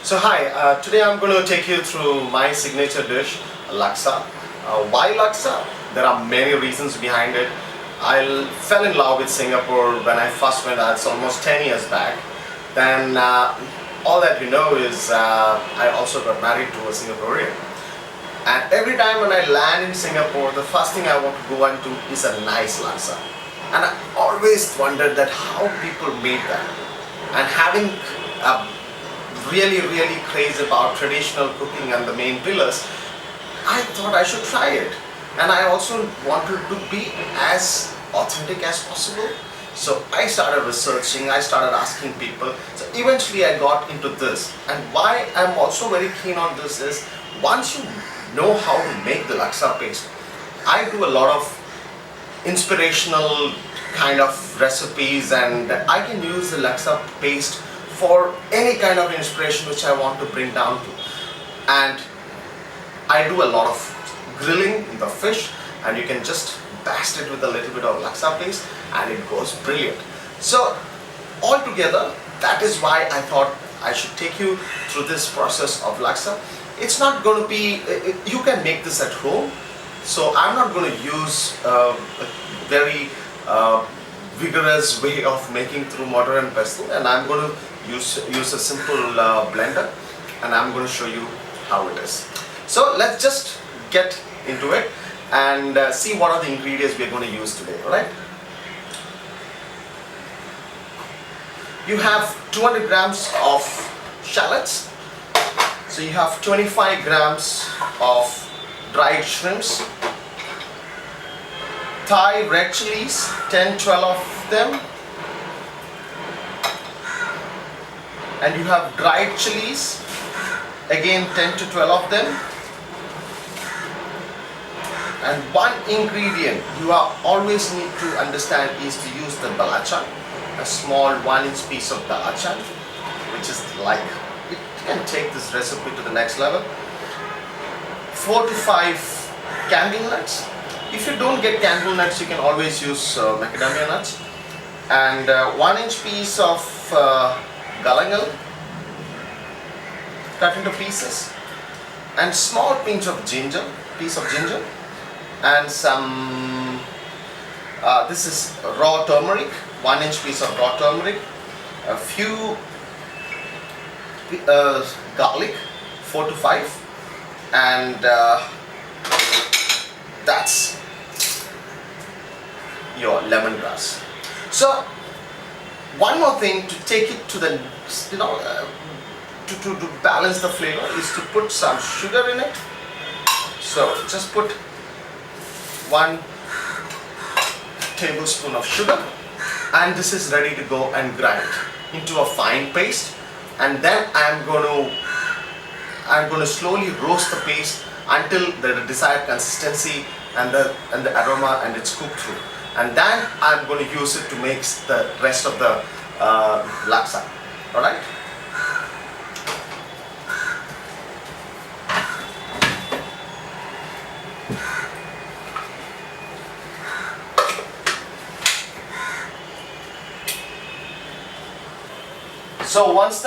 So hi, today I'm going to take you through my signature dish, laksa. Why laksa? There are many reasons behind it. I fell in love with Singapore when I first went. That's almost 10 years back. Then all that you know is I also got married to a Singaporean. And every time when I land in Singapore, the first thing I want to go and do is a nice laksa. And I always wondered that how people made that. And having a really crazy about traditional cooking and the main pillars, I thought I should try it. And I also wanted to be as authentic as possible. So I started researching, I started asking people. So eventually I got into this. And why I'm also very keen on this is, once you know how to make the laksa paste, I do a lot of inspirational kind of recipes, and I can use the laksa paste for any kind of inspiration which I want to bring down to. And I do a lot of grilling in the fish, and you can just baste it with a little bit of laksa paste and it goes brilliant. So altogether, that is why I thought I should take you through this process of laksa. It's not going to be, you can make this at home. So I'm not going to use a very vigorous way of making through mortar and pestle, and I'm going to use a simple blender, and I'm going to show you how it is. So let's just get into it and see what are the ingredients we're going to use today. Alright? You have 200 grams of shallots. So you have 25 grams of dried shrimps, Thai red chilies, 10-12 of them, and you have dried chilies, again 10 to 12 of them, and one ingredient you always need to understand is to use the balachan, a small 1-inch piece of balachan, which is like, it can take this recipe to the next level. 4 to 5 candle nuts. If you don't get candle nuts, you can always use macadamia nuts, and 1-inch piece of galangal cut into pieces, and small pinch of ginger, and some this is raw turmeric, 1-inch piece of raw turmeric, a few garlic, 4 to 5, and that's your lemongrass. So one more thing to take it to the, to balance the flavor is to put some sugar in it. So just put 1 tablespoon of sugar, and this is ready to go and grind into a fine paste. And then I'm going to slowly roast the paste until the desired consistency and the aroma and it's cooked through. And then I'm going to use it to make the rest of the laksa. Alright? So once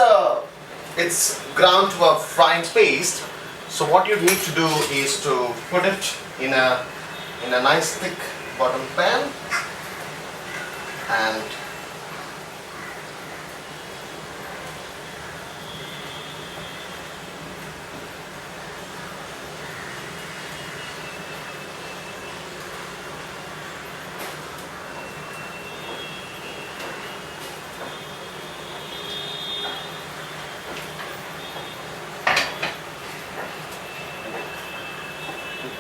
it's ground to a fine paste, so what you need to do is to put it in a nice thick bottom pan, and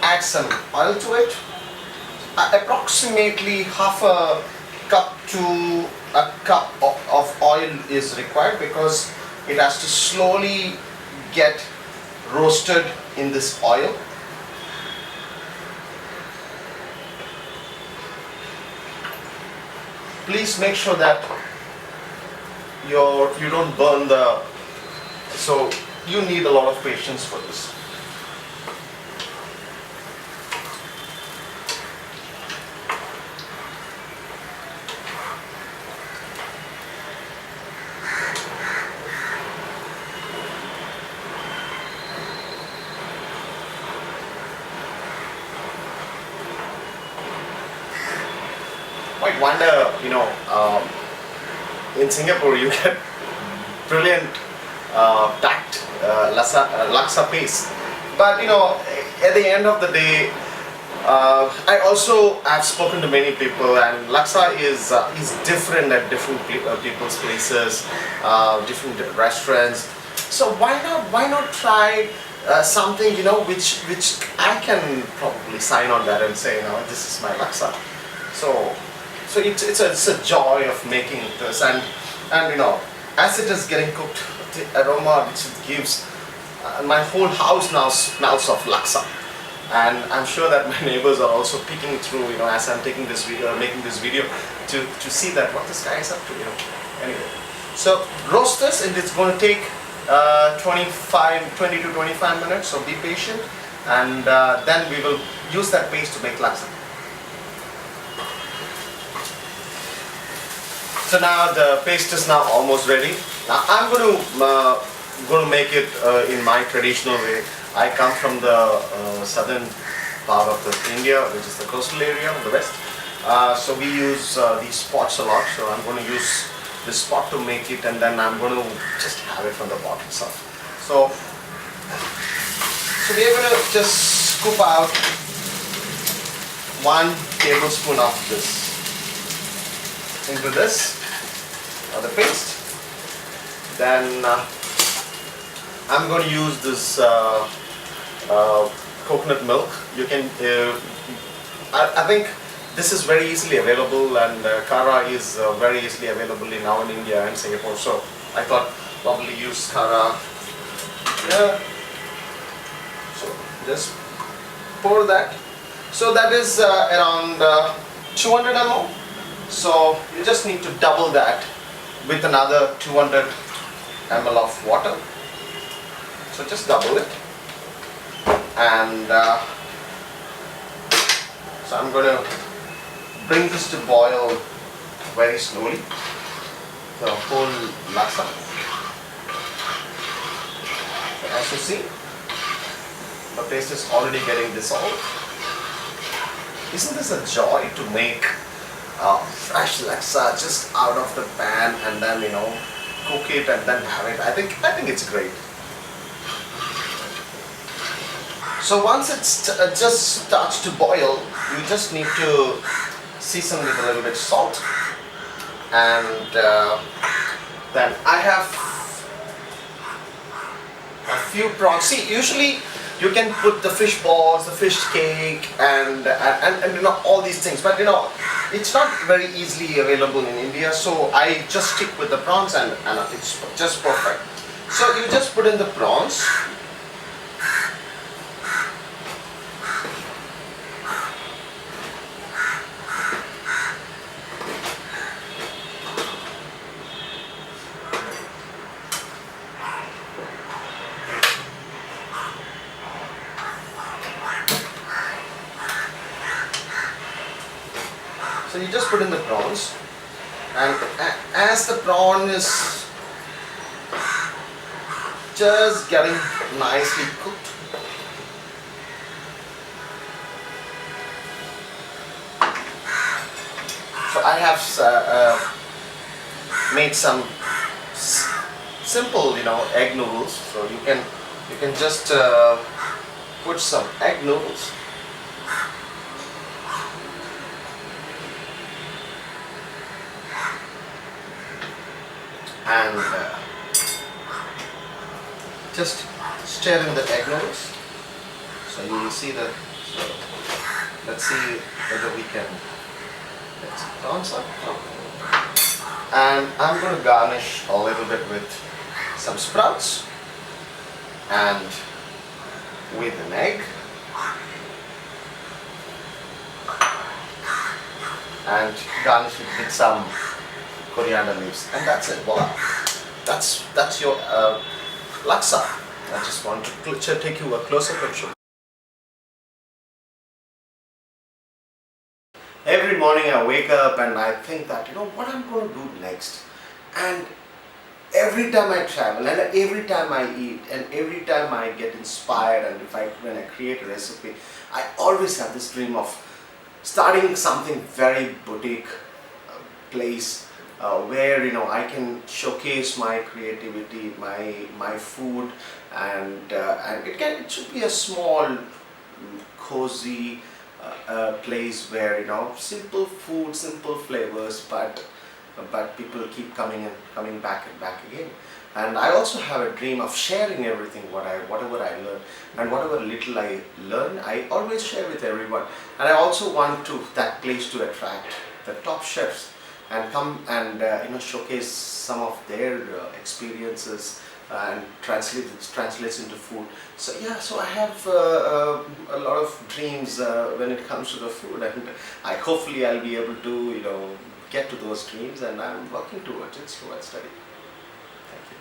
add some oil to it. Approximately half a cup to a cup of oil is required, because it has to slowly get roasted in this oil. Please make sure that you don't burn so you need a lot of patience for this. might wonder, in Singapore you get brilliant packed laksa paste. But at the end of the day, I also have spoken to many people, and laksa is different at different people's places, different restaurants. So why not try something which I can probably sign on that and say, this is my laksa. So it's a joy of making this, and as it is getting cooked, the aroma which it gives, my whole house now smells of laksa. And I'm sure that my neighbors are also peeking through, as I'm taking this video, making this video, to see that what this guy is up to, Anyway, so roast this, and it's going to take 20 to 25 minutes. So be patient, and then we will use that paste to make laksa. So now the paste is now almost ready. Now I'm going to make it in my traditional way. I come from the southern part of India, which is the coastal area of the west. So we use these pots a lot. So I'm going to use this pot to make it, and then I'm going to just have it from the pot itself. So we're going to just scoop out 1 tablespoon of this into this, the paste. Then I'm going to use this coconut milk. You can, I think this is very easily available, and Kara is very easily available now in India and Singapore. So I thought probably use Kara. Yeah. So just pour that. So that is around 200 ml. So you just need to double that with another 200 ml of water. So just double it, and so I'm going to bring this to boil very slowly, the whole laksa. So as you see, the paste is already getting dissolved. Isn't this a joy to make fresh laksa just out of the pan, and then cook it and then have it? I think it's great. So once it just starts to boil, you just need to season with a little bit salt, and then I have a few prawns. See, usually you can put the fish balls, the fish cake, and all these things, but it's not very easily available in India. So I just stick with the prawns, and it's just perfect. So you just put in the prawns. So you just put in the prawns, and as the prawn is just getting nicely cooked, so I have made some simple egg noodles. So you can just put some egg noodles. And just stir in the egg noodles. So you will see the. So let's see whether we can. Let's prawns up. And I'm going to garnish a little bit with some sprouts and with an egg, and garnish it with some coriander leaves, and that's it. Voila! That's your laksa. I just want to take you a closer picture. Every morning I wake up and I think that what I'm going to do next, and every time I travel, and every time I eat, and every time I get inspired, and when I create a recipe, I always have this dream of starting something very boutique place where I can showcase my creativity, my food, and it should be a small, cozy place where simple food, simple flavors, but people keep coming and coming back and back again. And I also have a dream of sharing everything, whatever I learn, and whatever little I learn, I always share with everyone. And I also want that place to attract the top chefs and come and showcase some of their experiences and translates into food. So yeah, so I have a lot of dreams when it comes to the food, and I hopefully I'll be able to get to those dreams, and I'm working towards it slow and steady. Thank you.